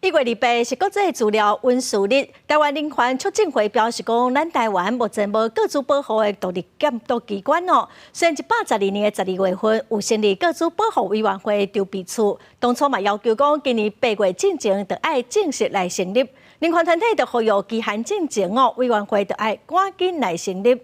1月28是国际资料温书日，台湾人权促进会表示讲，咱台湾目前无各自保护的独立监督机关哦。虽然112年的12月份有成立各自保护委员会筹备处，当初嘛要求讲，今年8月之前就要正式来成立。人权团体就呼吁期限之前哦，委员会就要赶紧来成立。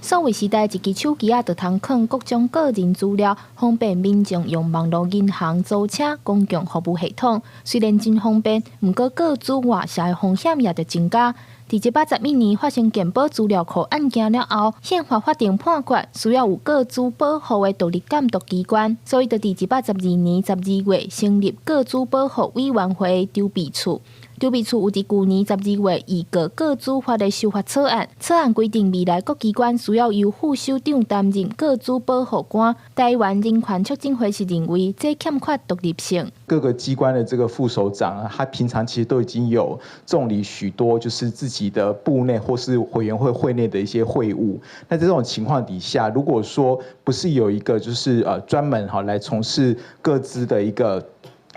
数位时代一支手机就通藏各种个人资料，方便民众用网络银行、租车、公共服务系统。虽然真方便，不过个资外泄的风险也就增加。在181年发生健保资料库案件了后，宪法法庭判决需要有个资保护的独立监督机关，所以就在182年12月成立个资保护委员会筹备处。 筹备处有伫去年12月议过个资法的修法草案，草案规定未来各机关需要由副首长担任个资保护官。台湾人权促进会是认为这欠缺独立性。各个机关的这个副首长啊，他平常其实都已经有重理许多就是自己的部内或是委员会会内的一些会务。那在这种情况底下，如果说不是有一个就是专门来从事各资的一个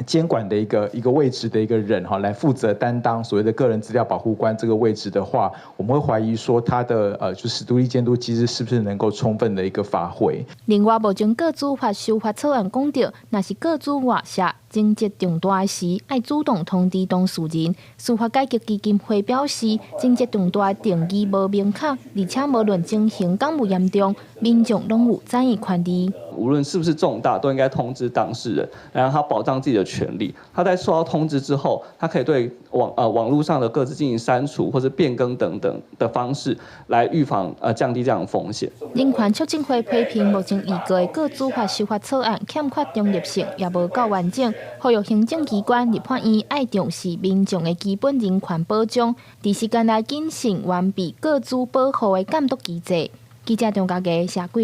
监管的一个位置的一个人来负责担当所谓的个人资料保护官这个位置的话，我们会怀疑说他的就是独立监督机制是不是能够充分的一个发挥。另外，目前个资法修法草案讲到，若是个资外泄、情节重大时，要主动通知当事人。司法改革基金会表示，情节重大的定义无明确，而且无论情形敢有严重，民众拢有争议权利。 无论是不是重大，都应该通知当事人，来让他保障自己的权利。他在收到通知之后，他可以对网络上的个资进行删除或者变更等等的方式，来预防降低这样的风险。人权促进会批评目前议过的个资法修法草案欠缺中立性，也无够完整，呼吁行政机关、立法院爱重视民众的基本人权保障，第时间内谨慎完备个资保护的监督机制。记者张家佳、谢桂玲。